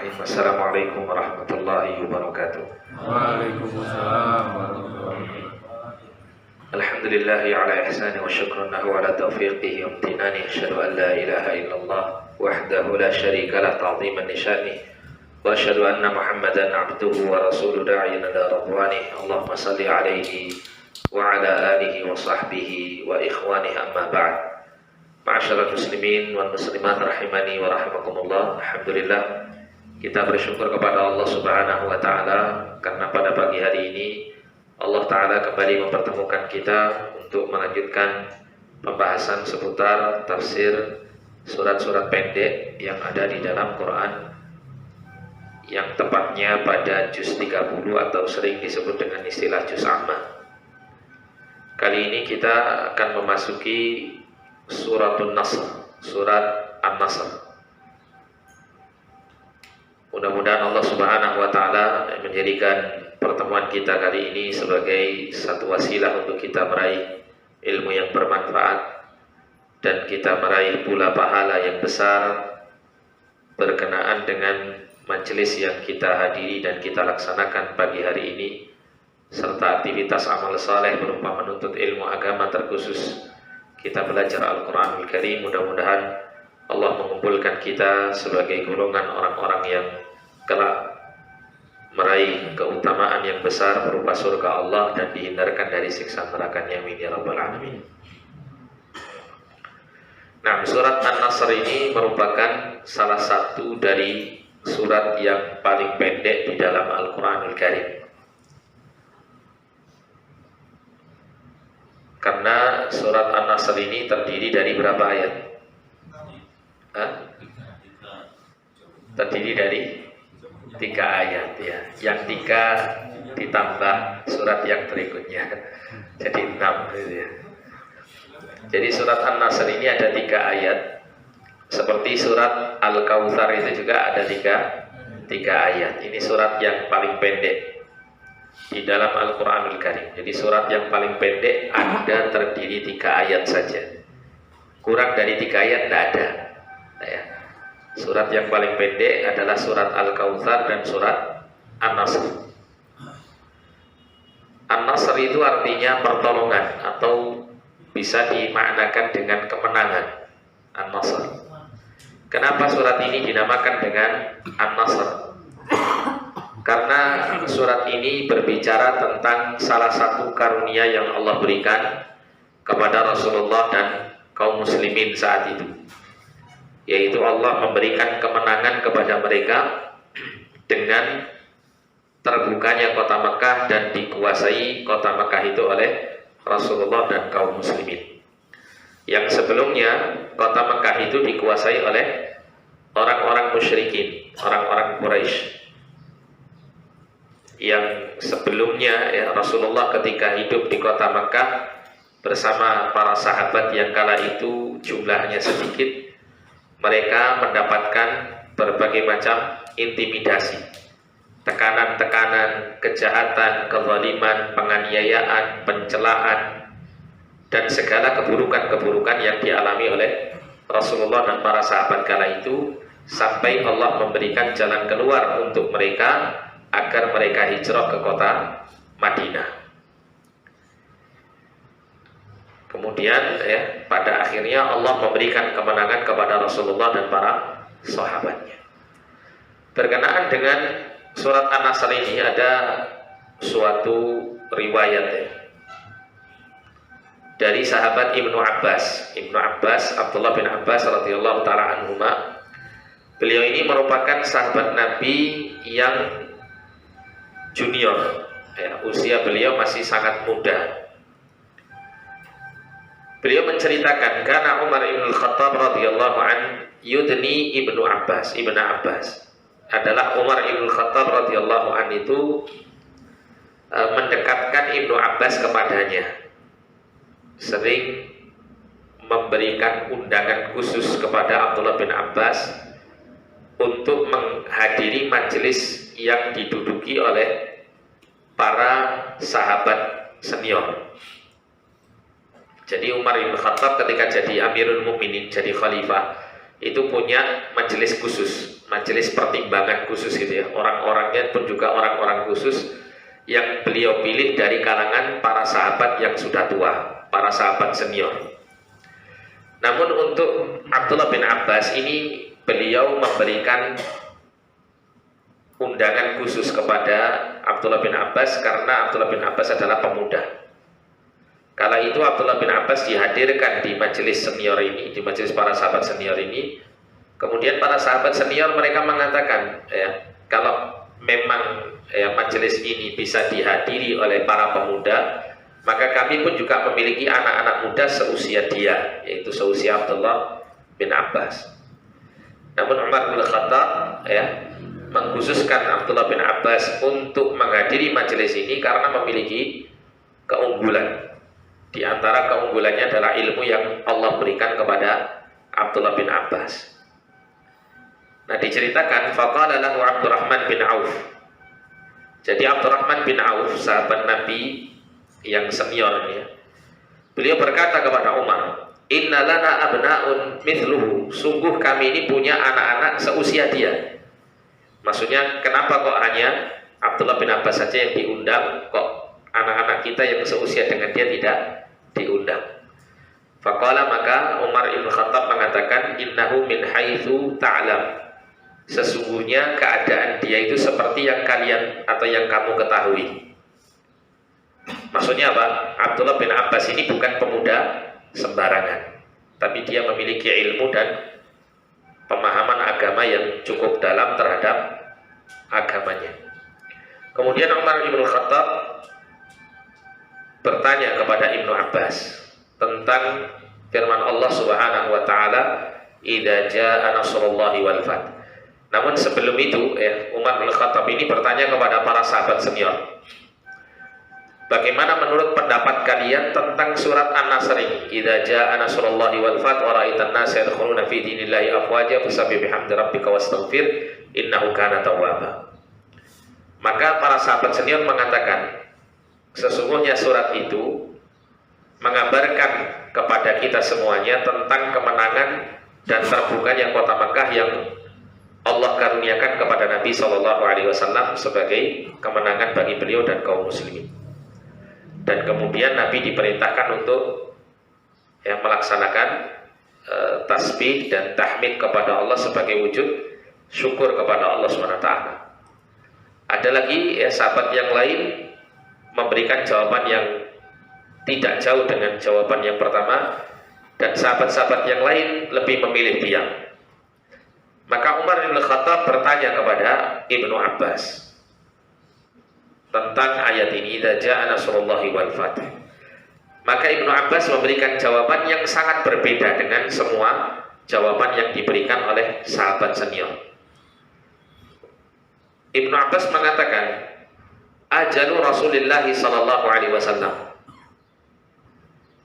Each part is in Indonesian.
Bismillahirrahmanirrahim. Assalamualaikum warahmatullahi wabarakatuh. Waalaikumsalam warahmatullahi wabarakatuh. Alhamdulillahi ala ihsani wa syukrun lahu ala taufiqihi wa amtinani. Asyhadu an la ilaha illallah wahdahu la syarika lah ta'ziman li sya'ni. Wa asyhadu anna Muhammadan abduhu wa rasuluhu da'iyan ila radwani. Allahumma salli alaihi wa ala alihi wa sahbihi wa ikhwanihi amma ba'd. Ma'asyiral muslimin wal muslimat rahimani wa rahimakumullah. Alhamdulillah, kita bersyukur kepada Allah Subhanahu wa taala karena pada pagi hari ini Allah taala kembali mempertemukan kita untuk melanjutkan pembahasan seputar tafsir surat-surat pendek yang ada di dalam Quran, yang tepatnya pada juz 30 atau sering disebut dengan istilah juz ammah. Kali ini kita akan memasuki Suratul Nasr, surat An-Nasr. Mudah-mudahan Allah Subhanahu wa taala menjadikan pertemuan kita kali ini sebagai satu wasilah untuk kita meraih ilmu yang bermanfaat dan kita meraih pula pahala yang besar berkenaan dengan majelis yang kita hadiri dan kita laksanakan pagi hari ini, serta aktivitas amal saleh berupa menuntut ilmu agama, terkhusus kita belajar Al-Quranul Karim. Mudah-mudahan Allah mengumpulkan kita sebagai golongan orang-orang yang kelak meraih keutamaan yang besar berupa surga Allah dan dihindarkan dari siksa neraka-Nya, amin ya rabbal alamin. Nah, surat An-Nasr ini merupakan salah satu dari surat yang paling pendek di dalam Al-Quranul Karim. Karena surat An-Nasr ini terdiri dari berapa ayat? Terdiri dari 3 ayat ya. Yang 3 ditambah surat yang berikutnya, jadi 6 gitu ya. Jadi surat An-Nasr ini ada 3 ayat. Seperti surat Al-Kautsar itu juga ada 3 ayat. Ini surat yang paling pendek di dalam Al-Quranul Karim. Jadi surat yang paling pendek ada terdiri 3 ayat saja. Kurang dari 3 ayat tidak ada ya. Surat yang paling pendek adalah surat Al-Kautsar dan surat An-Nasr. An-Nasr itu artinya pertolongan atau bisa dimaknakan dengan kemenangan. An-Nasr. Kenapa surat ini dinamakan dengan An-Nasr? Karena surat ini berbicara tentang salah satu karunia yang Allah berikan kepada Rasulullah dan kaum muslimin saat itu, yaitu Allah memberikan kemenangan kepada mereka dengan terbukanya kota Mekah dan dikuasai kota Mekah itu oleh Rasulullah dan kaum muslimin. Yang sebelumnya kota Mekah itu dikuasai oleh orang-orang musyrikin, orang-orang Quraisy. Yang sebelumnya ya, Rasulullah ketika hidup di kota Mekah bersama para sahabat yang kala itu jumlahnya sedikit, mereka mendapatkan berbagai macam intimidasi, tekanan-tekanan, kejahatan, kezaliman, penganiayaan, pencelaan, dan segala keburukan-keburukan yang dialami oleh Rasulullah dan para sahabat kala itu, sampai Allah memberikan jalan keluar untuk mereka agar mereka hijrah ke kota Madinah. Kemudian ya, pada akhirnya Allah memberikan kemenangan kepada Rasulullah dan para sahabatnya. Berkenaan dengan surat An-Nasr ini ada suatu riwayat ya, dari sahabat Ibnu Abbas, Abdullah bin Abbas radhiyallahu taala anhuma. Beliau ini merupakan sahabat Nabi yang junior ya, usia beliau masih sangat muda. Beliau menceritakan karena Umar ibn Khattab radhiyallahu an yudni Ibnu Abbas. Ibnu Abbas adalah Umar ibn Khattab radhiyallahu an itu mendekatkan Ibnu Abbas kepadanya, sering memberikan undangan khusus kepada Abdullah bin Abbas untuk menghadiri majelis yang diduduki oleh para sahabat senior. Jadi Umar bin Khattab ketika jadi Amirul Mukminin, jadi khalifah, itu punya majelis khusus. majelis pertimbangan khusus gitu ya. Orang-orangnya pun juga orang-orang khusus yang beliau pilih dari kalangan para sahabat yang sudah tua, para sahabat senior. Namun untuk Abdullah bin Abbas ini beliau memberikan undangan khusus kepada Abdullah bin Abbas karena Abdullah bin Abbas adalah pemuda. Kala itu Abdullah bin Abbas dihadirkan di majelis senior ini, di majelis para sahabat senior ini. Kemudian para sahabat senior mereka mengatakan, ya, kalau memang ya, majelis ini bisa dihadiri oleh para pemuda, maka kami pun juga memiliki anak-anak muda seusia dia, yaitu seusia Abdullah bin Abbas. Namun Umar bin Khattab ya, mengkhususkan Abdullah bin Abbas untuk menghadiri majelis ini karena memiliki keunggulan. Di antara keunggulannya adalah ilmu yang Allah berikan kepada Abdullah bin Abbas. Nah, diceritakan faqala lahu Abdurrahman bin Auf. Jadi Abdurrahman bin Auf, sahabat Nabi yang senior ya, beliau berkata kepada Umar, "Inna lana abna'un mithluhu." Sungguh kami ini punya anak-anak seusia dia. Maksudnya kenapa kok hanya Abdullah bin Abbas saja yang diundang, kok anak-anak kita yang seusia dengan dia tidak diundang? Faqala, maka Umar ibn Khattab mengatakan, "Innahu min haitsu ta'lam." Sesungguhnya keadaan dia itu seperti yang kalian atau yang kamu ketahui. Maksudnya apa? Abdullah bin Abbas ini bukan pemuda sembarangan, tapi dia memiliki ilmu dan pemahaman agama yang cukup dalam terhadap agamanya. Kemudian Umar ibn Khattab bertanya kepada Ibnu Abbas tentang firman Allah Subhanahu wa taala, "Idza jaa nasrullahi wal fath." Namun sebelum itu Umar bin Khattab ini bertanya kepada para sahabat senior, bagaimana menurut pendapat kalian tentang surat An-Nasr ini? Idza jaa nasrullahi wal fath wa ra'aitan nasa yadkhuluna fi dinillahi afwaja fasabbih bihamdi rabbika wastaghfir innahu kana tawwaba. Maka para sahabat senior mengatakan, sesungguhnya surat itu mengabarkan kepada kita semuanya tentang kemenangan dan terbukanya kota Makkah yang Allah karuniakan kepada Nabi SAW sebagai kemenangan bagi beliau dan kaum muslimin. Dan kemudian Nabi diperintahkan untuk melaksanakan tasbih dan tahmid kepada Allah sebagai wujud syukur kepada Allah SWT. Ada lagi sahabat yang lain memberikan jawaban yang tidak jauh dengan jawaban yang pertama, dan sahabat-sahabat yang lain lebih memilih diam. Maka Umar bin Khattab bertanya kepada Ibnu Abbas tentang ayat ini, "Idza jaa nasrullahi wal fath." Maka Ibnu Abbas memberikan jawaban yang sangat berbeda dengan semua jawaban yang diberikan oleh sahabat senior. Ibnu Abbas mengatakan, "Ajalu Rasulullah sallallahu alaihi wasallam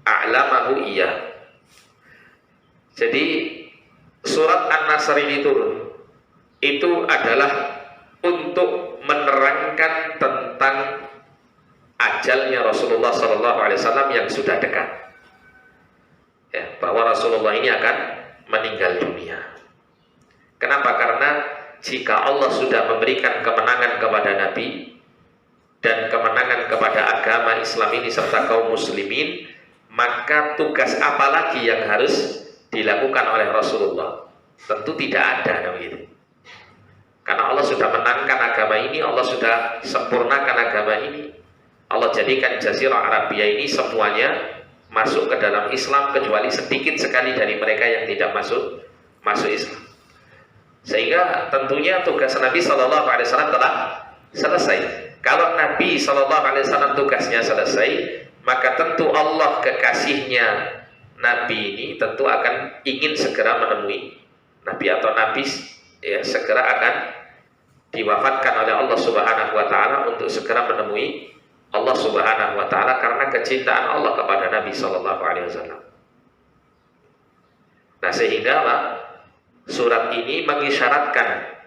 a'lamahu iya." Jadi surat An-Nasr ini turun itu adalah untuk menerangkan tentang ajalnya Rasulullah SAW yang sudah dekat, bahwa Rasulullah ini akan meninggal dunia. Kenapa? Karena jika Allah sudah memberikan kemenangan kepada Nabi dan kemenangan kepada agama Islam ini serta kaum muslimin, maka tugas apa lagi yang harus dilakukan oleh Rasulullah? Tentu tidak ada begitu. Karena Allah sudah menangkan agama ini, Allah sudah sempurnakan agama ini, Allah jadikan Jazirah Arabia ini semuanya masuk ke dalam Islam, kecuali sedikit sekali dari mereka yang tidak masuk Islam. Sehingga tentunya tugas Nabi SAW telah selesai. Kalau Nabi SAW tugasnya selesai, maka tentu Allah kekasihnya Nabi ini tentu akan ingin segera menemui Nabi, atau Nabi segera akan diwafatkan oleh Allah Subhanahu wa taala untuk segera menemui Allah Subhanahu wa taala karena kecintaan Allah kepada Nabi sallallahu alaihi wasallam. Nah, sehingga surat ini mengisyaratkan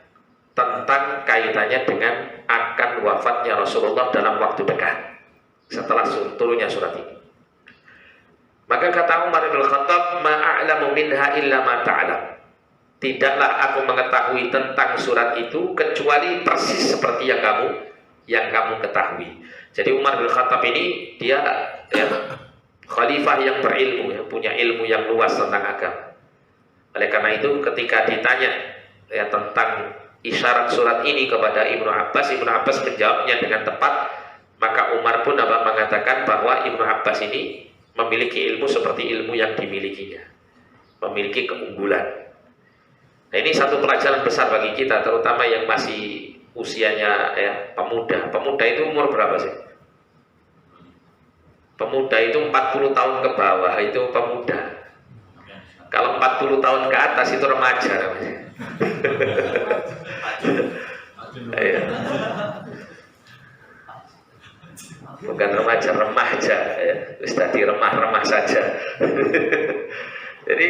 tentang kaitannya dengan akan wafatnya Rasulullah dalam waktu dekat setelah turunnya surat ini. Maka kata Umar bin Khattab, "Ma'a'lamu minha illa ma ta'lam." tidaklah aku mengetahui tentang surat itu kecuali persis seperti yang kamu ketahui. Jadi Umar bin Khattab ini dia ya, khalifah yang berilmu, ya, punya ilmu yang luas tentang agama. Oleh karena itu ketika ditanya ya tentang isyarat surat ini kepada Ibnu Abbas menjawabnya dengan tepat. Maka Umar pun mengatakan bahwa Ibnu Abbas ini memiliki ilmu seperti ilmu yang dimilikinya, memiliki keunggulan. Nah, ini satu pelajaran besar bagi kita, terutama yang masih usianya ya pemuda. Pemuda itu umur berapa sih? Pemuda itu 40 tahun ke bawah itu pemuda. Kalau 40 tahun ke atas itu remaja namanya. Bukan remaja ya. Wis tadi remah saja. Jadi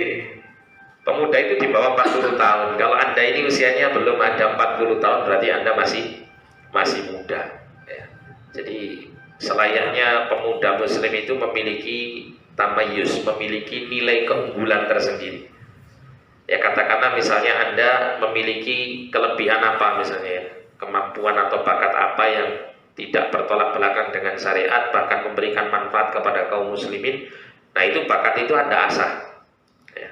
pemuda itu di bawah 40 tahun. Kalau Anda ini usianya belum ada 40 tahun berarti Anda masih muda ya. Jadi selayaknya pemuda muslim itu memiliki tamayus, memiliki nilai keunggulan tersendiri. Ya katakanlah misalnya Anda memiliki kelebihan apa misalnya ya, kemampuan atau bakat apa yang tidak bertolak belakang dengan syariat, bahkan memberikan manfaat kepada kaum muslimin. Nah itu bakat itu Anda asah ya.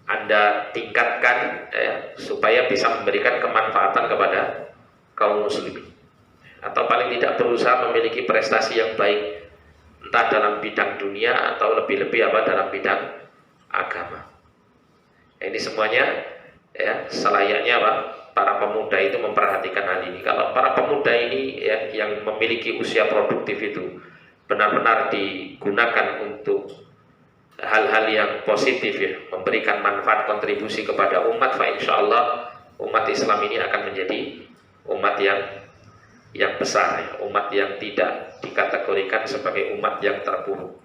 Anda tingkatkan ya, supaya bisa memberikan kemanfaatan kepada kaum muslimin, atau paling tidak berusaha memiliki prestasi yang baik, entah dalam bidang dunia atau lebih-lebih dalam bidang agama. Nah, ini semuanya ya selayaknya para pemuda itu memperhatikan hal ini. Kalau para pemuda ini ya yang memiliki usia produktif itu benar-benar digunakan untuk hal-hal yang positif ya, memberikan manfaat kontribusi kepada umat, fa insyaallah umat Islam ini akan menjadi umat yang besar ya, umat yang tidak dikategorikan sebagai umat yang terpuruk.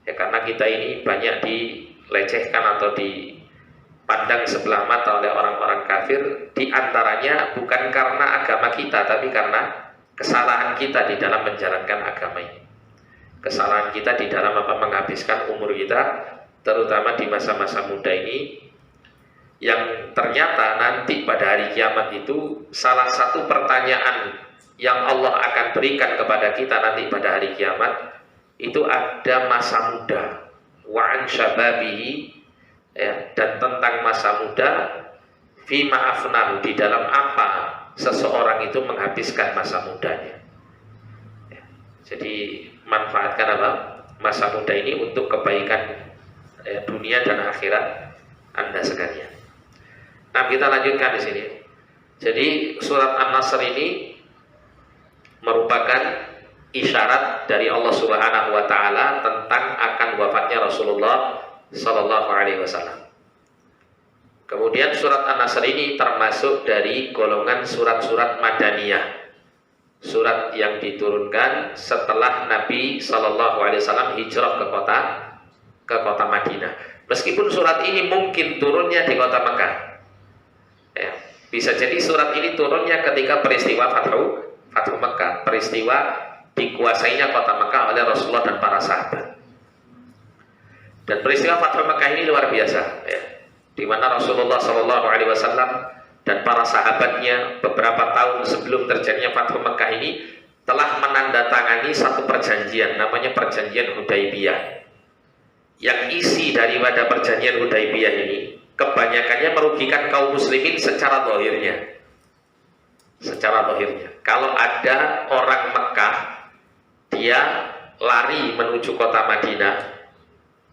Ya karena kita ini banyak dilecehkan atau dipandang sebelah mata oleh orang-orang kafir, diantaranya bukan karena agama kita, tapi karena kesalahan kita di dalam menjalankan agama ini. Kesalahan kita di dalam menghabiskan umur kita, terutama di masa-masa muda ini, yang ternyata nanti pada hari kiamat itu salah satu pertanyaan yang Allah akan berikan kepada kita nanti pada hari kiamat itu ada masa muda, wa an syababihi ya, dan tentang masa muda, fima afnahu, di dalam apa seseorang itu menghabiskan masa mudanya ya. Jadi manfaatkan masa muda ini untuk kebaikan ya, dunia dan akhirat Anda sekalian. Nah kita lanjutkan di sini. Jadi surat An-Nasr ini merupakan isyarat dari Allah Subhanahu wa taala tentang akan wafatnya Rasulullah sallallahu alaihi wasallam. Kemudian surat An-Nasr ini termasuk dari golongan surat-surat Madaniyah. Surat yang diturunkan setelah Nabi sallallahu alaihi wasallam hijrah ke kota Madinah. Meskipun surat ini mungkin turunnya di kota Mekah. Ya, bisa jadi surat ini turunnya ketika peristiwa Fathu Mekah, peristiwa dikuasainya kota Mekah oleh Rasulullah dan para sahabat. Dan peristiwa Fathu Mekah ini luar biasa, ya, di mana Rasulullah SAW dan para sahabatnya beberapa tahun sebelum terjadinya Fathu Mekah ini telah menandatangani satu perjanjian, namanya perjanjian Hudaibiyah. Yang isi daripada perjanjian Hudaibiyah ini kebanyakannya merugikan kaum muslimin secara zahirnya. Secara zahirnya, kalau ada orang Mekah dia lari menuju kota Madinah,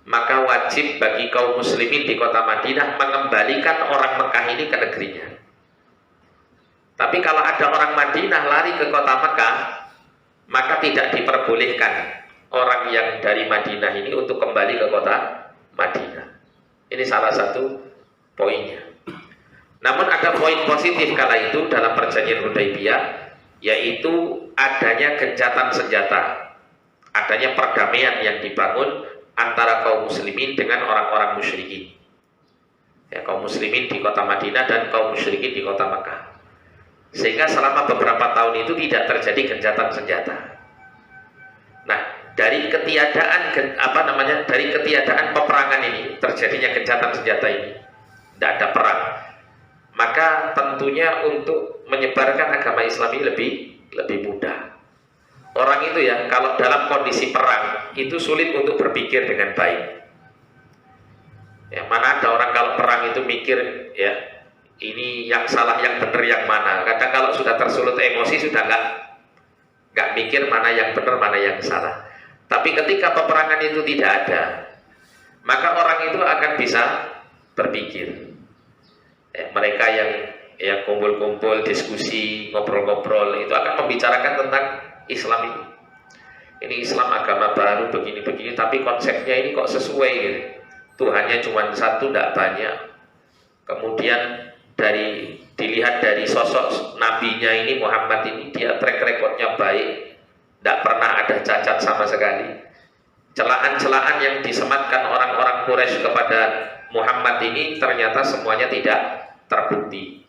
maka wajib bagi kaum muslimin di kota Madinah mengembalikan orang Mekah ini ke negerinya. Tapi kalau ada orang Madinah lari ke kota Mekah, maka tidak diperbolehkan orang yang dari Madinah ini untuk kembali ke kota Madinah. Ini salah satu poinnya. Namun ada poin positif kala itu dalam perjanjian Hudaibiyah, yaitu adanya gencatan senjata, adanya perdamaian yang dibangun antara kaum muslimin dengan orang-orang musyrikin. Ya, kaum muslimin di kota Madinah dan kaum musyrikin di kota Makkah. Sehingga selama beberapa tahun itu tidak terjadi gencatan senjata. Nah, dari ketiadaan peperangan ini, terjadinya gencatan senjata ini, tidak ada perang, maka tentunya untuk menyebarkan agama Islam ini lebih mudah. Orang itu ya kalau dalam kondisi perang itu sulit untuk berpikir dengan baik. Ya, mana ada orang kalau perang itu mikir ya ini yang salah yang benar yang mana. Kadang kalau sudah tersulut emosi sudah nggak mikir mana yang benar mana yang salah. Tapi ketika peperangan itu tidak ada, maka orang itu akan bisa berpikir. Ya, mereka yang ya kumpul-kumpul, diskusi, ngobrol-ngobrol itu akan membicarakan tentang Islam ini. Ini Islam agama baru begini-begini, tapi konsepnya ini kok sesuai gitu. Tuhannya cuma satu, tidak banyak. Kemudian dilihat dari sosok nabinya ini Muhammad ini, dia track recordnya baik, tidak pernah ada cacat sama sekali. Celaan-celaan yang disematkan orang-orang Quraisy kepada Muhammad ini ternyata semuanya tidak terbukti.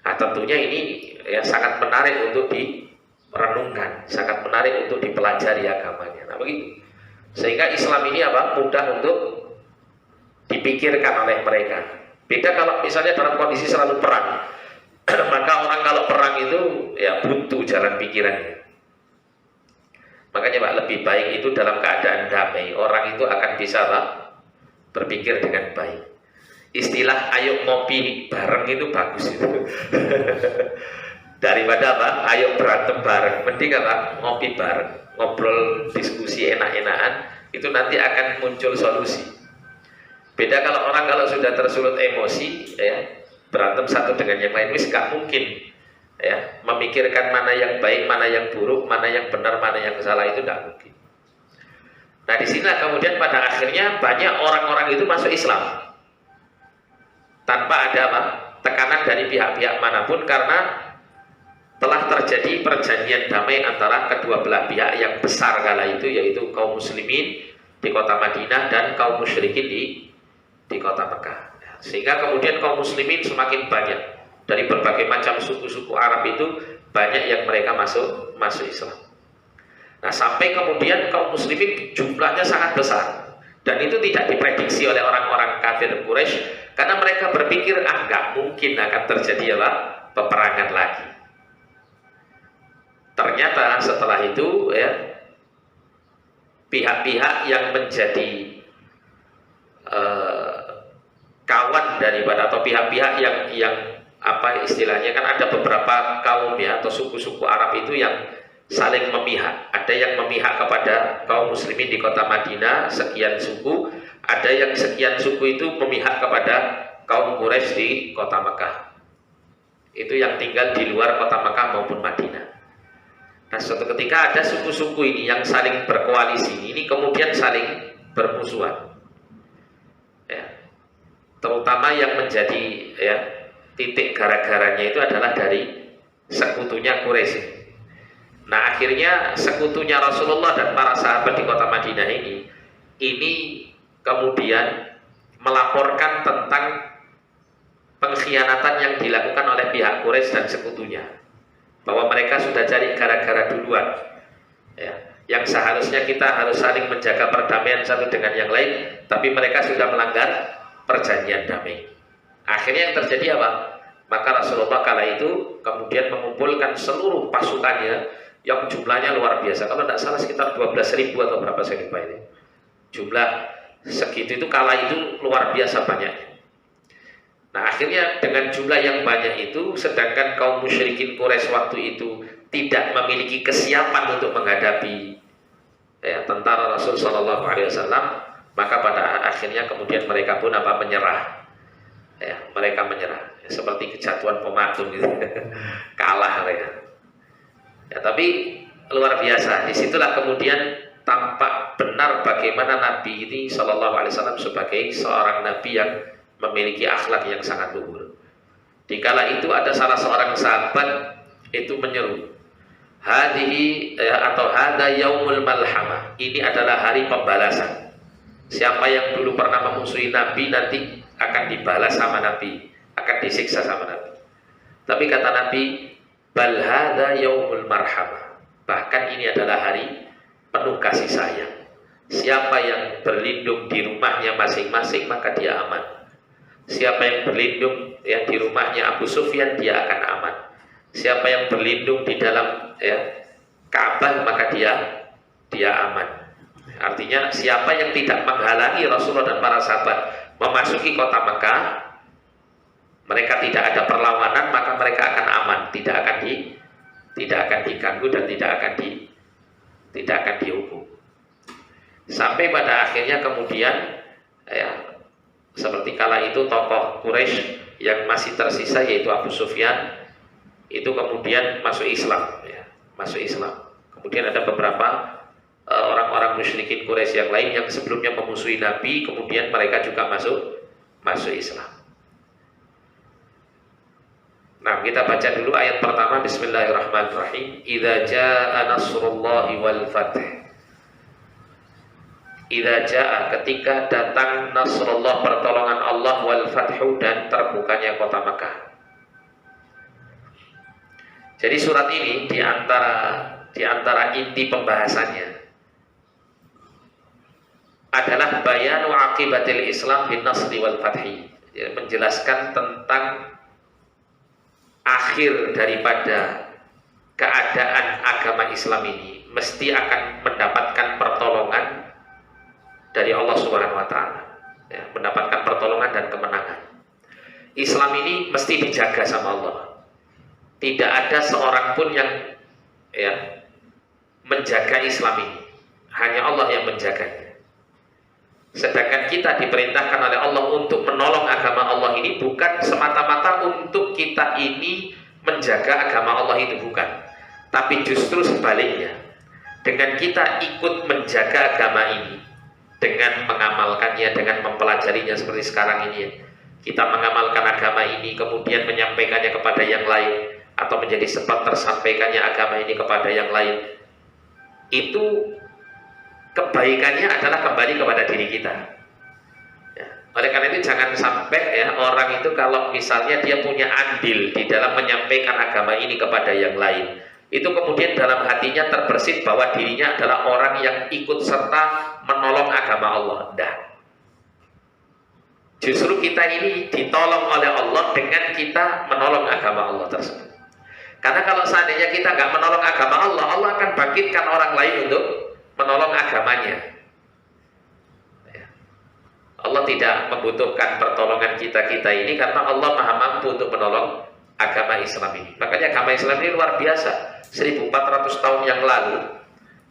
Nah, tentunya ini ya sangat menarik untuk direnungkan, sangat menarik untuk dipelajari agamanya. Nah, begitu. Sehingga Islam ini mudah untuk dipikirkan oleh mereka. Beda kalau misalnya dalam kondisi selalu perang, maka orang kalau perang itu ya buntu jalan pikirannya. Makanya Pak, lebih baik itu dalam keadaan damai. Orang itu akan bisa berpikir dengan baik. Istilah ayo ngopi bareng itu bagus itu. Daripada ayo berantem bareng, mending ngopi bareng, ngobrol diskusi enak-enakan, itu nanti akan muncul solusi. Beda kalau orang kalau sudah tersulut emosi ya, berantem satu dengan yang lain wis gak mungkin ya, memikirkan mana yang baik, mana yang buruk, mana yang benar, mana yang salah, itu tidak mungkin. Nah, di sini kemudian pada akhirnya banyak orang-orang itu masuk Islam tanpa ada tekanan dari pihak-pihak manapun, karena telah terjadi perjanjian damai antara kedua belah pihak yang besar kala itu, yaitu kaum muslimin di kota Madinah dan kaum musyrikin di kota Mekah. Sehingga kemudian kaum muslimin semakin banyak. Dari berbagai macam suku-suku Arab itu banyak yang mereka masuk Islam. Nah, sampai kemudian kaum muslimin jumlahnya sangat besar, dan itu tidak diprediksi oleh orang-orang kafir Quraisy, karena mereka berpikir nggak mungkin akan terjadi peperangan lagi. Ternyata setelah itu ya, pihak-pihak yang menjadi kawan daripada atau pihak-pihak yang istilahnya, kan ada beberapa kaum ya atau suku-suku Arab itu yang saling memihak. Ada yang memihak kepada kaum muslimin di kota Madinah sekian suku, ada yang sekian suku itu memihak kepada kaum Quraisy di kota Mekah. Itu yang tinggal di luar kota Mekah maupun Madinah. Nah, suatu ketika ada suku-suku ini yang saling berkoalisi, ini kemudian saling bermusuhan. Ya. Terutama yang menjadi ya titik gara-garanya itu adalah dari sekutunya Quraisy. Nah, akhirnya sekutunya Rasulullah dan para sahabat di kota Madinah ini kemudian melaporkan tentang pengkhianatan yang dilakukan oleh pihak Quraisy dan sekutunya, bahwa mereka sudah cari gara-gara duluan ya, yang seharusnya kita harus saling menjaga perdamaian satu dengan yang lain, tapi mereka sudah melanggar perjanjian damai. Akhirnya yang terjadi maka Rasulullah kala itu kemudian mengumpulkan seluruh pasukannya yang jumlahnya luar biasa. Kalau tidak salah sekitar 12.000 atau berapa saya lupa ini. Jumlah segitu itu kala itu luar biasa banyak. Nah, akhirnya dengan jumlah yang banyak itu, sedangkan kaum musyrikin Quraisy waktu itu tidak memiliki kesiapan untuk menghadapi ya, tentara Rasul Shallallahu Alaihi Wasallam, maka pada akhirnya kemudian mereka pun menyerah. Ya, mereka menyerah seperti kejatuhan pematung gitu. Kalah mereka. Ya, tapi luar biasa. Disitulah kemudian tampak benar bagaimana Nabi ini Shallallahu Alaihi Wasallam sebagai seorang Nabi yang memiliki akhlak yang sangat luhur. Dikala itu ada salah seorang sahabat itu menyeru, hadhihi atau hada yaumul malhamah. Ini adalah hari pembalasan. Siapa yang dulu pernah memusuhi Nabi nanti akan dibalas sama Nabi, akan disiksa sama Nabi. Tapi kata Nabi, bal hadza yaumul marhamah. Bahkan ini adalah hari penuh kasih sayang. Siapa yang berlindung di rumahnya masing-masing maka dia aman. Siapa yang berlindung ya di rumahnya Abu Sufyan, dia akan aman. Siapa yang berlindung di dalam ya Ka'bah, maka dia aman. Artinya siapa yang tidak menghalangi Rasulullah dan para sahabat memasuki kota Mekah, mereka tidak ada perlawanan, maka mereka akan aman, tidak akan diganggu dan tidak akan dihukum. Sampai pada akhirnya kemudian ya seperti kala itu tokoh Quraisy yang masih tersisa yaitu Abu Sufyan itu kemudian masuk Islam ya, masuk Islam. Kemudian ada beberapa orang-orang musyrikin Quraisy yang lain yang sebelumnya memusuhi Nabi, kemudian mereka juga masuk Islam. Nah, kita baca dulu ayat pertama. Bismillahirrahmanirrahim. Idza jaa nasrullahi wal fath. Idza jaa, ketika datang nasrullah, pertolongan Allah, wal fathu, dan terbukanya kota Makkah. Jadi surat ini di antara inti pembahasannya adalah bayanu aqibatil Islam bin nasri wal fathi, menjelaskan tentang akhir daripada keadaan agama Islam ini mesti akan mendapatkan pertolongan dari Allah Subhanahu wa taala, ya, mendapatkan pertolongan dan kemenangan. Islam ini mesti dijaga sama Allah. Tidak ada seorang pun yang ya menjaga Islam ini, hanya Allah yang menjaganya. Sedangkan kita diperintahkan oleh Allah untuk menolong agama Allah ini bukan semata-mata untuk kita ini menjaga agama Allah itu, bukan. Tapi justru sebaliknya, dengan kita ikut menjaga agama ini, dengan mengamalkannya, dengan mempelajarinya seperti sekarang ini, kita mengamalkan agama ini, kemudian menyampaikannya kepada yang lain, atau menjadi sebab tersampaikannya agama ini kepada yang lain, itu kebaikannya adalah kembali kepada diri kita. Ya. Oleh karena itu jangan sampai ya orang itu kalau misalnya dia punya andil di dalam menyampaikan agama ini kepada yang lain, itu kemudian dalam hatinya terbersit bahwa dirinya adalah orang yang ikut serta menolong agama Allah. Nah, justru kita ini ditolong oleh Allah dengan kita menolong agama Allah tersebut. Karena kalau seandainya kita nggak menolong agama Allah, Allah akan bangkitkan orang lain untuk menolong agamanya. Allah tidak membutuhkan pertolongan kita ini karena Allah maha mampu untuk menolong agama Islam ini. Makanya agama Islam ini luar biasa. 1400 tahun yang lalu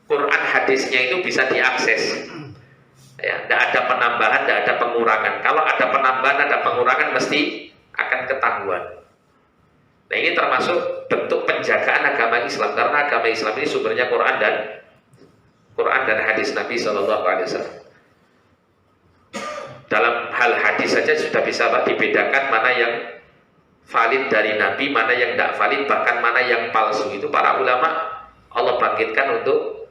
Quran hadisnya itu bisa diakses. Ya, tidak ada penambahan, tidak ada pengurangan. Kalau ada penambahan, ada pengurangan, mesti akan ketahuan. Nah, ini termasuk bentuk penjagaan agama Islam, karena agama Islam ini sumbernya Quran dan hadis Nabi SAW. Dalam hal hadis saja sudah bisa dibedakan mana yang valid dari Nabi, mana yang tidak valid, bahkan mana yang palsu. Itu para ulama Allah bangkitkan untuk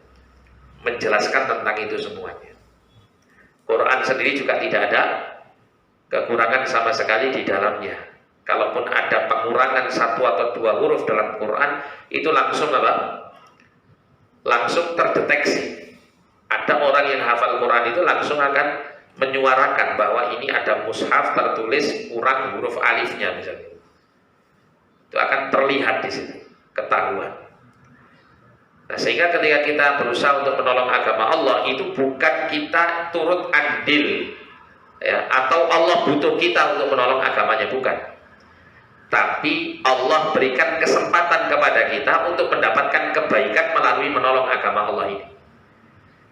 menjelaskan tentang itu semuanya. Quran sendiri juga tidak ada kekurangan sama sekali di dalamnya. Kalaupun ada pengurangan 1 atau 2 huruf dalam Quran, itu langsung apa? Langsung terdeteksi. Ada orang yang hafal Quran itu langsung akan menyuarakan bahwa ini ada mushaf tertulis kurang huruf alifnya misalnya. Itu akan terlihat di situ, ketahuan. Nah, sehingga ketika kita berusaha untuk menolong agama Allah, itu bukan kita turut andil ya, atau Allah butuh kita untuk menolong agamanya, bukan. Tapi Allah berikan kesempatan kepada kita untuk mendapatkan kebaikan melalui menolong agama Allah ini.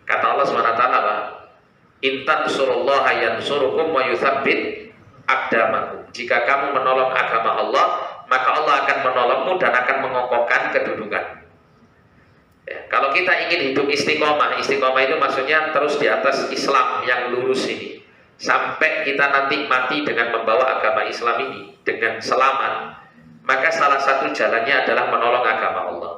Kata Allah SWT, in tansurullaha yansurukum wa yutsabbit aqdamakum. Jika kamu menolong agama Allah, maka Allah akan menolongmu dan akan mengokohkan kedudukan. Ya, kalau kita ingin hidup istiqomah, istiqomah itu maksudnya terus di atas Islam yang lurus ini, sampai kita nanti mati dengan membawa agama Islam ini dengan selamat, maka salah satu jalannya adalah menolong agama Allah.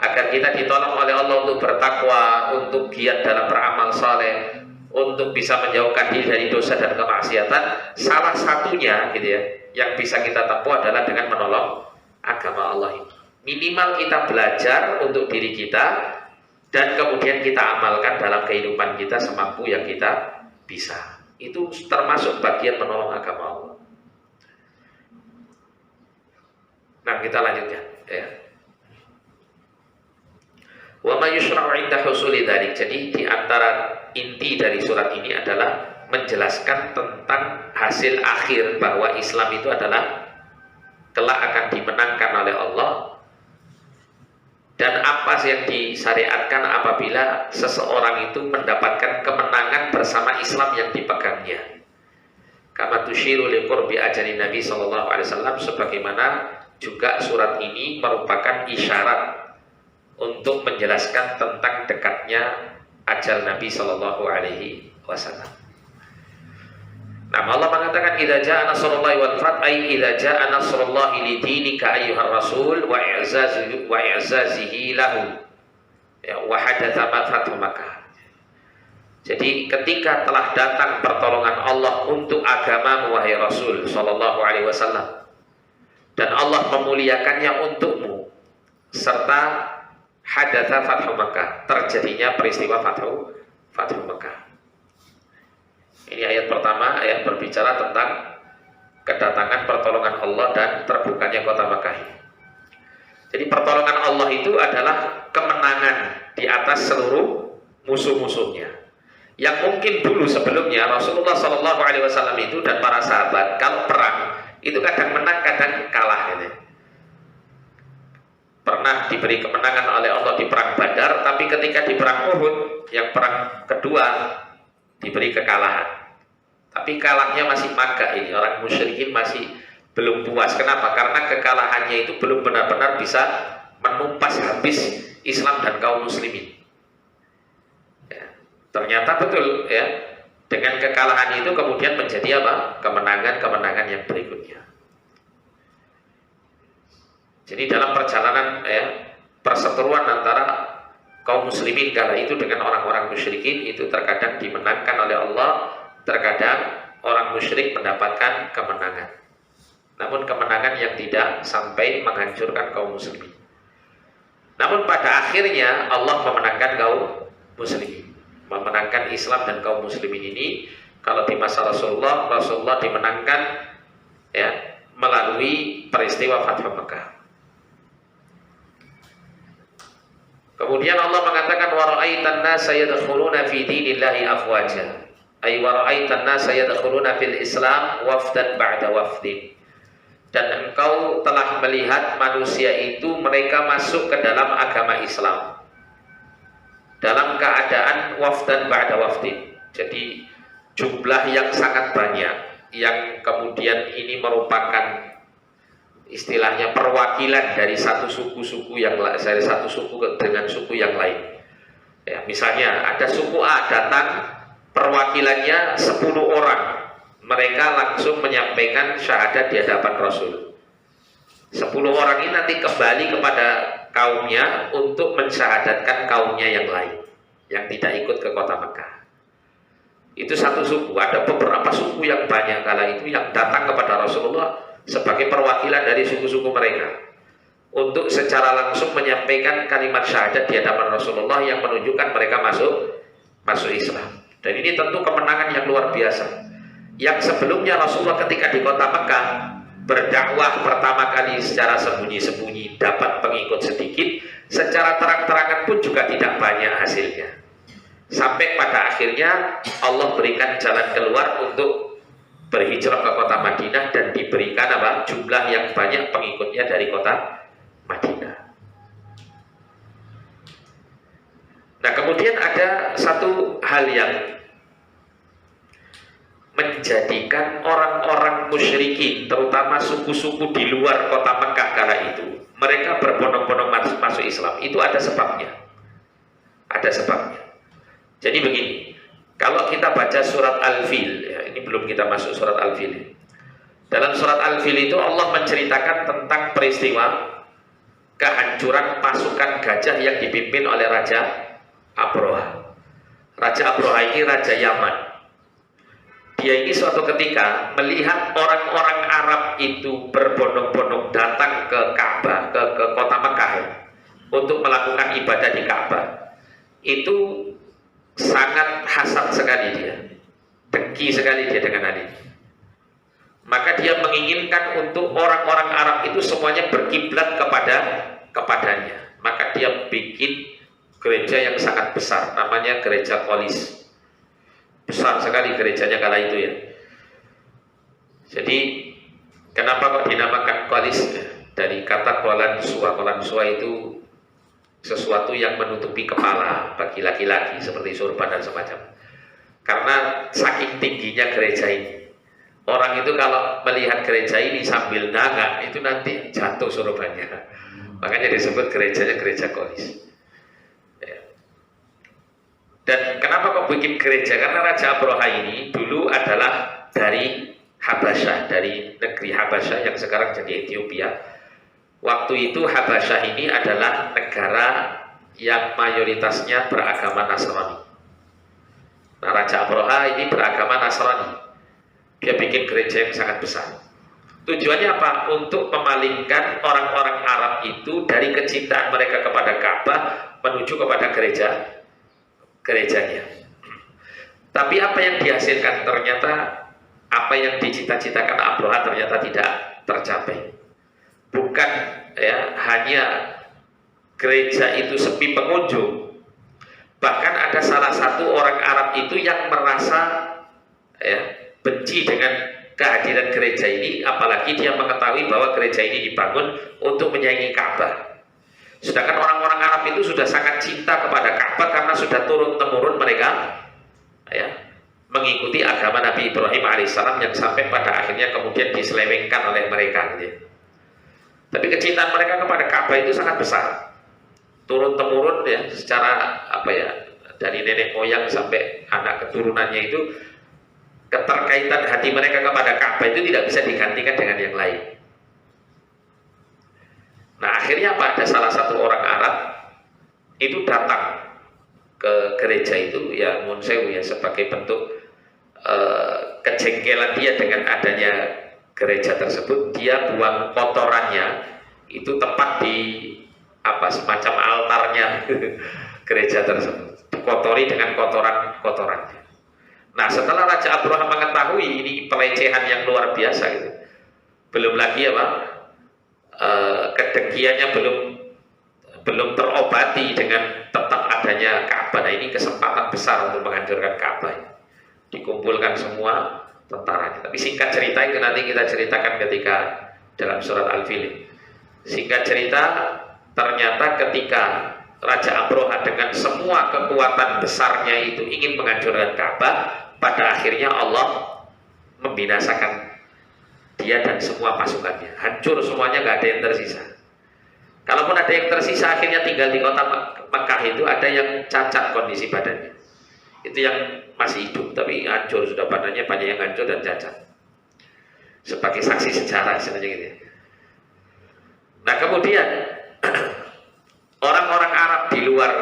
Agar kita ditolong oleh Allah untuk bertakwa, untuk giat dalam beramal saleh, untuk bisa menjauhkan diri dari dosa dan kemaksiatan. Salah satunya gitu ya, yang bisa kita tempuh adalah dengan menolong agama Allah ini. Minimal kita belajar untuk diri kita dan kemudian kita amalkan dalam kehidupan kita semampu yang kita bisa. Itu termasuk bagian menolong agama Allah. Nah, kita lanjutkan ya. Wa ma yushra'u 'inda husuli dzalik. Jadi di antara inti dari surat ini adalah menjelaskan tentang hasil akhir bahwa Islam itu adalah kelak akan dimenangkan oleh Allah, dan apa yang disyariatkan apabila seseorang itu mendapatkan kemenangan bersama Islam yang dipegangnya. Kama tusyiru liqurbi ajali Nabi sallallahu alaihi wasallam, sebagaimana juga surat ini merupakan isyarat untuk menjelaskan tentang dekatnya ajal Nabi sallallahu alaihi wasallam. Nah, Allah mengatakan idza jaa nasrullahi wal fath, ay idza jaa nasrullahi lidinika ayyuhar rasul wa i'zazihi lahu. Ya, wa hadatsa fathu Makkah. Jadi ketika telah datang pertolongan Allah untuk agamamu wahai Rasul sallallahu alaihi wasallam, dan Allah memuliakannya untukmu, serta hadatsa fathu Makkah, terjadinya peristiwa fathu Makkah. Ini ayat pertama, ayat berbicara tentang kedatangan pertolongan Allah dan terbukanya kota Makkah. Jadi pertolongan Allah itu adalah kemenangan di atas seluruh musuh-musuhnya. Yang mungkin dulu sebelumnya Rasulullah Shallallahu Alaihi Wasallam itu dan para sahabat kalau perang itu kadang menang, kadang kalah gitu. Pernah diberi kemenangan oleh Allah di perang Badar, tapi ketika di perang Uhud, yang perang kedua, diberi kekalahan. Tapi kalahnya masih Makkah ini, orang musyrikin masih belum puas. Kenapa? Karena kekalahannya itu belum benar-benar bisa menumpas habis Islam dan kaum muslimin. Ya, ternyata betul ya, dengan kekalahan itu kemudian menjadi apa? Kemenangan-kemenangan yang berikutnya. Jadi dalam perjalanan ya, perseteruan antara kaum muslimin kala itu dengan orang-orang musyrikin itu terkadang dimenangkan oleh Allah, terkadang orang musyrik mendapatkan kemenangan. Namun kemenangan yang tidak sampai menghancurkan kaum muslimin. Namun pada akhirnya Allah memenangkan kaum muslimin, memenangkan Islam dan kaum muslimin ini. Kalau di masa Rasulullah dimenangkan ya melalui peristiwa Fathu Makkah. Kemudian Allah mengatakan wa ra'aitan nasa yadkhuluna fi dinillahi afwaja. Ay wa ra'aitan nasa yadkhuluna fil Islam wafdan ba'da wafdin. Dan engkau telah melihat manusia itu mereka masuk ke dalam agama Islam dalam keadaan wafdan ba'da wafdin. Jadi jumlah yang sangat banyak, yang kemudian ini merupakan istilahnya perwakilan dari satu suku-suku yang dari satu suku dengan suku yang lain. Ya, misalnya ada suku A datang, perwakilannya 10 orang, mereka langsung menyampaikan syahadat di hadapan Rasul. 10 orang ini nanti kembali kepada kaumnya untuk mensyahadatkan kaumnya yang lain yang tidak ikut ke kota Mekah. Itu satu suku. Ada beberapa suku yang banyak kala itu yang datang kepada Rasulullah sebagai perwakilan dari suku-suku mereka untuk secara langsung menyampaikan kalimat syahadat di hadapan Rasulullah yang menunjukkan mereka masuk Islam. Dan ini tentu kemenangan yang luar biasa. Yang sebelumnya Rasulullah ketika di kota Mekah berdakwah pertama kali secara sembunyi-sembunyi, dapat pengikut sedikit, secara terang-terangan pun juga tidak banyak hasilnya. Sampai pada akhirnya Allah berikan jalan keluar untuk berhijrah ke kota Madinah dan diberikan apa? Jumlah yang banyak pengikutnya dari kota Madinah. Nah, kemudian ada satu hal yang menjadikan orang-orang musyrikin, terutama suku-suku di luar kota Mekah kala itu, mereka berbondong-bondong masuk Islam. Itu ada sebabnya. Ada sebabnya. Jadi begini, kalau kita baca surat Al-Fil, ya, ini belum kita masuk surat Al-Fil. Dalam surat Al-Fil itu Allah menceritakan tentang peristiwa kehancuran pasukan gajah yang dipimpin oleh Raja Abroha. Raja Abroha ini Raja Yaman. Dia ini suatu ketika melihat orang-orang Arab itu berbondong-bondong datang ke Ka'bah, ke kota Mekah ya, untuk melakukan ibadah di Ka'bah. Itu sangat hasad sekali dia. dengki sekali dia dengan hal ini. Maka dia menginginkan untuk orang-orang Arab itu semuanya berkiblat kepadanya. Maka dia bikin gereja yang sangat besar, namanya gereja Qolis. Besar sekali gerejanya kala itu ya. Jadi kenapa kok dinamakan Qolis? Dari kata Qolansua itu sesuatu yang menutupi kepala bagi laki-laki seperti sorban dan semacam. Karena saking tingginya gereja ini, orang itu kalau melihat gereja ini sambil nangak itu nanti jatuh sorbannya. Makanya disebut gerejanya gereja Qolis. Ya. Dan kenapa kok bikin gereja? Karena Raja Abroha ini dulu adalah dari Habasyah, dari negeri Habasyah yang sekarang jadi Ethiopia. Waktu itu Habasyah ini adalah negara yang mayoritasnya beragama Nasrani. Nah, Raja Abroha ini beragama Nasrani. Dia bikin gereja yang sangat besar. Tujuannya apa? Untuk memalingkan orang-orang Arab itu dari kecintaan mereka kepada Ka'bah menuju kepada gerejanya. Tapi apa yang dihasilkan? Ternyata apa yang dicita-citakan Abroha ternyata tidak tercapai. Bukan ya hanya gereja itu sepi pengunjung, bahkan ada salah satu orang Arab itu yang merasa ya benci dengan kehadiran gereja ini, apalagi dia mengetahui bahwa gereja ini dibangun untuk menyaingi Ka'bah. Sedangkan orang-orang Arab itu sudah sangat cinta kepada Ka'bah karena sudah turun-temurun mereka ya mengikuti agama Nabi Ibrahim alaihissalam yang sampai pada akhirnya kemudian diselewengkan oleh mereka gitu ya. Tapi kecintaan mereka kepada Ka'bah itu sangat besar, turun-temurun ya, secara apa ya, dari nenek moyang sampai anak keturunannya itu, keterkaitan hati mereka kepada Ka'bah itu tidak bisa digantikan dengan yang lain. Nah akhirnya apa? Ada salah satu orang Arab itu datang ke gereja itu ya Munsewu ya, sebagai bentuk kejengkelan dia dengan adanya gereja tersebut. Dia buang kotorannya itu tepat di apa, semacam altarnya gereja tersebut, dikotori dengan kotorannya. Nah setelah Raja Abroha mengetahui ini pelecehan yang luar biasa gitu, belum lagi apa kedengkiannya belum terobati dengan tetap adanya Ka'bah. Nah ini kesempatan besar untuk menghancurkan Ka'bah. Dikumpulkan semua tentaranya. Tapi singkat cerita itu nanti kita ceritakan ketika dalam surat Al-Fil. Singkat cerita, ternyata ketika Raja Abroha dengan semua kekuatan besarnya itu ingin menghancurkan Ka'bah, pada akhirnya Allah membinasakan dia dan semua pasukannya. Hancur semuanya, gak ada yang tersisa. Kalaupun ada yang tersisa, akhirnya tinggal di kota Mekah itu ada yang cacat kondisi badannya. Itu yang masih hidup, tapi hancur sudah badannya, banyak yang hancur dan cacat. Sebagai saksi sejarah sebenarnya gitu ya. Nah kemudian orang-orang Arab di luar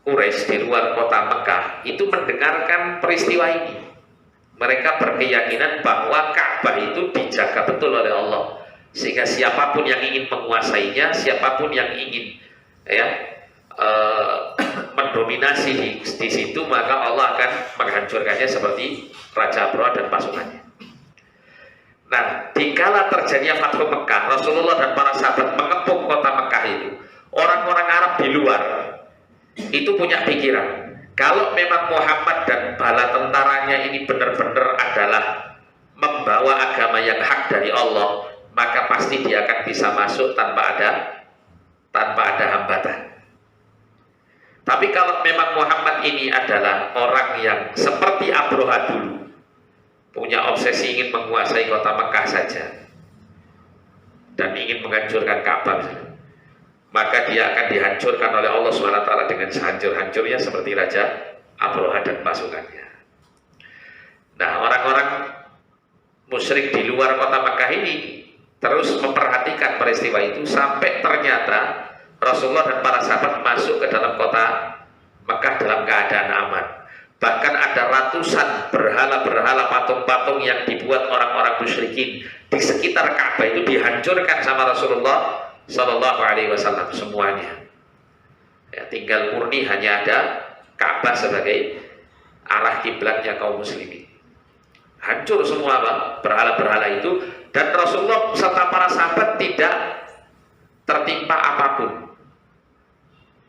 Quraisy, di luar kota Mekah itu mendengarkan peristiwa ini. Mereka berkeyakinan bahwa Ka'bah itu dijaga betul oleh Allah, sehingga siapapun yang ingin menguasainya, siapapun yang ingin mendominasi di situ, maka Allah akan menghancurkannya seperti Raja Abroha dan pasukannya. Nah, dikala terjadinya Fathu Mekah, Rasulullah dan para sahabat mengepung kota Mekah itu, orang-orang Arab di luar itu punya pikiran, kalau memang Muhammad dan bala tentaranya ini benar-benar adalah membawa agama yang hak dari Allah, maka pasti dia akan bisa masuk tanpa ada hambatan. Tapi kalau memang Muhammad ini adalah orang yang seperti Abroha dulu, punya obsesi ingin menguasai kota Mekah saja dan ingin menghancurkan Ka'bah, maka dia akan dihancurkan oleh Allah SWT dengan sehancur-hancurnya seperti Raja Abroha dan pasukannya. Nah, orang-orang musyrik di luar kota Mekah ini terus memperhatikan peristiwa itu sampai ternyata Rasulullah dan para sahabat masuk ke dalam kota Mekah dalam keadaan aman. Bahkan ada ratusan berhala-berhala, patung-patung yang dibuat orang-orang musyrikin di sekitar Ka'bah itu dihancurkan sama Rasulullah Shallallahu Alaihi Wasallam semuanya. Ya, tinggal murni hanya ada Ka'bah sebagai arah kiblatnya kaum muslimin. Hancur semua apa? Berhala-berhala itu, dan Rasulullah serta para sahabat tidak tertimpa apapun.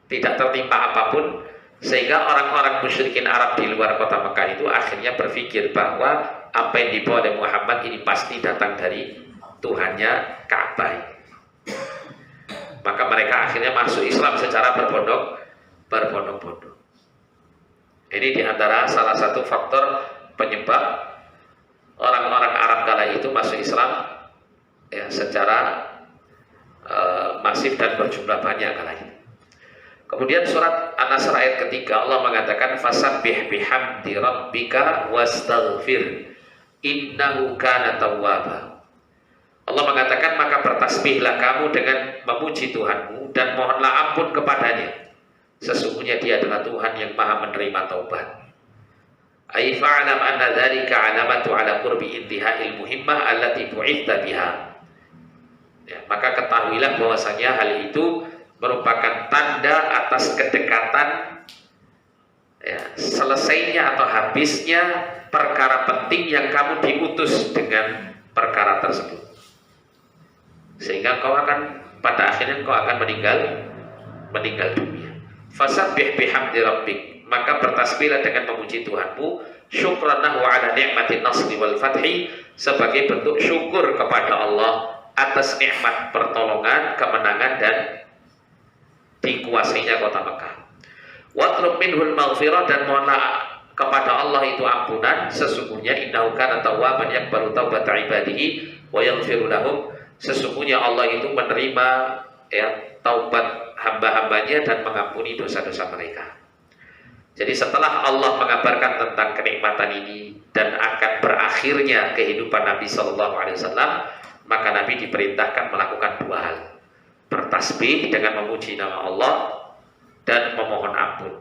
Tidak tertimpa apapun, sehingga orang-orang musyrikin Arab di luar kota Mekah itu akhirnya berpikir bahwa apa yang dibawa oleh Muhammad ini pasti datang dari Tuhannya Ka'bah. Maka mereka akhirnya masuk Islam secara berbondong-bondong. Ini diantara salah satu faktor penyebab orang-orang Arab kala itu masuk Islam ya, secara masif dan berjumlah banyak kala itu. Kemudian surat An-Nasr ayat ketiga Allah mengatakan fasabbih bihamdi rabbika wastaghfir innahu kana tawwaba. Allah mengatakan maka bertasbihlah kamu dengan memuji Tuhanmu dan mohonlah ampun kepadanya. Sesungguhnya Dia adalah Tuhan yang Maha menerima taubat. Ai fa'lam anna dzalika 'alamatu 'ala qurbi intiha'il muhimmah allati bu'itha biha. Ya, maka ketahuilah bahwasanya hal itu merupakan tanda atas kedekatan ya, selesainya atau habisnya perkara penting yang kamu diutus dengan perkara tersebut. Sehingga kau akan pada akhirnya kau akan meninggal dunia. Fasabbih bihamdi rabbik, maka bertasbihlah dengan memuji Tuhanmu, syukran lahu ala ni'matin nasri wal fathi, sebagai bentuk syukur kepada Allah atas nikmat pertolongan, kemenangan dan dikuasainya kota Mekah. Watlub minhul maghfirah, dan mohonlah kepada Allah itu ampunan, sesungguhnya innahu kana tawwaban yaqbalu taubata ibadihi wa yaghfiru lahum, sesungguhnya Allah itu menerima ya taubat hamba-hambanya dan mengampuni dosa-dosa mereka. Jadi setelah Allah mengabarkan tentang kenikmatan ini dan akan berakhirnya kehidupan Nabi SAW, maka Nabi diperintahkan melakukan dua hal: bertasbih dengan memuji nama Allah dan memohon ampun.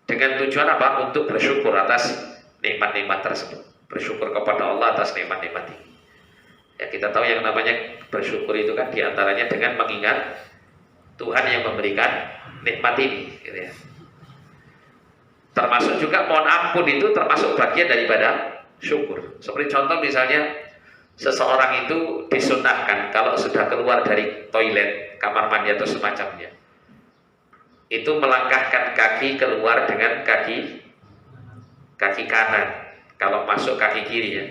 Dengan tujuan apa? Untuk bersyukur atas nikmat-nikmat tersebut. Bersyukur kepada Allah atas nikmat-nikmat ini. Ya, kita tahu yang namanya bersyukur itu kan diantaranya dengan mengingat Tuhan yang memberikan nikmat ini, gitu ya. Termasuk juga mohon ampun itu termasuk bagian daripada syukur. Seperti contoh misalnya seseorang itu disunnahkan kalau sudah keluar dari toilet, kamar mandi atau semacamnya, itu melangkahkan kaki keluar dengan kaki kanan. Kalau masuk kaki kiri ya,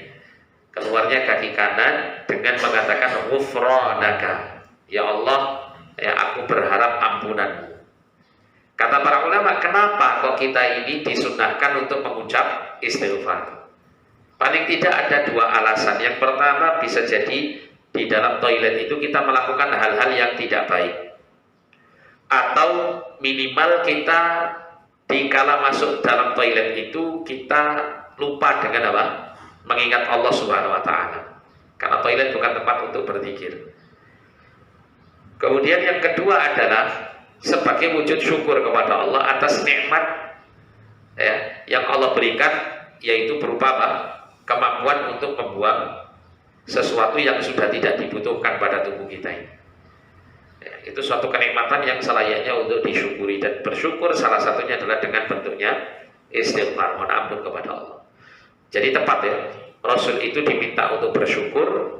keluarnya kaki kanan dengan mengatakan ghufranaka, ya Allah, ya aku berharap ampunanmu. Kata para ulama, kenapa kok kita ini disunnahkan untuk mengucap istighfar? Paling tidak ada dua alasan. Yang pertama, bisa jadi di dalam toilet itu kita melakukan hal-hal yang tidak baik, atau minimal kita dikala masuk dalam toilet itu kita lupa dengan apa? Mengingat Allah Subhanahu wa Ta'ala. Karena toilet bukan tempat untuk berzikir. Kemudian yang kedua adalah sebagai wujud syukur kepada Allah atas nikmat ya, yang Allah berikan, yaitu berupa apa? Kemampuan untuk membuang sesuatu yang sudah tidak dibutuhkan pada tubuh kita ini. Ya, itu suatu kenikmatan yang selayaknya untuk disyukuri, dan bersyukur salah satunya adalah dengan bentuknya istighfar, mohon ampun kepada Allah. Jadi tepat ya, Rasul itu diminta untuk bersyukur.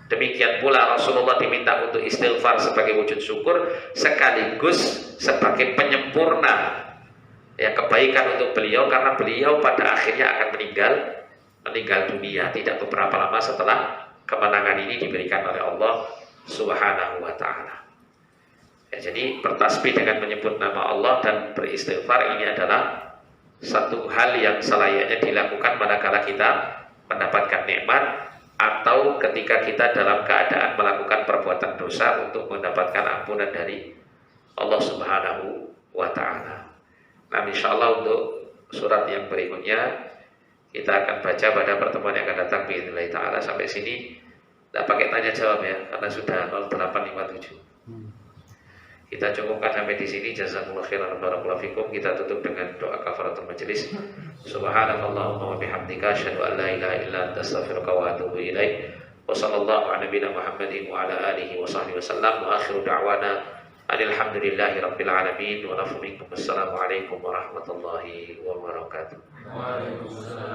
Demikian pula Rasulullah diminta untuk istighfar sebagai wujud syukur, sekaligus sebagai penyempurna ya kebaikan untuk beliau, karena beliau pada akhirnya akan meninggal dunia tidak beberapa lama setelah kemenangan ini diberikan oleh Allah Subhanahu wa Ta'ala. Ya, jadi bertasbih dengan menyebut nama Allah dan beristighfar ini adalah satu hal yang selayaknya dilakukan manakala kita mendapatkan nikmat atau ketika kita dalam keadaan melakukan perbuatan dosa untuk mendapatkan ampunan dari Allah Subhanahu wa Ta'ala. Nah, insyaallah untuk surat yang berikutnya kita akan baca pada pertemuan yang akan datang biidznillah ta'ala. Sampai sini tidak pakai tanya jawab ya, karena sudah 0857. Kita cukupkan sampai di sini. Jazakumullah khairan barakallahu fikum. Kita tutup dengan doa kafaratul majelis. Subhanakallahumma wa bihamdika asyhadu an la ilaha illa anta astaghfiruka wa atubu ilaik. Wa sallallahu ala nabiyina Muhammadin wa ala alihi wa sahbihi wasallam. Wa akhiru da'wana Alhamdulillahi rabbil alamin wa nafu minkum. Assalamualaikum warahmatullahi wabarakatuh. Waalaikumsalam.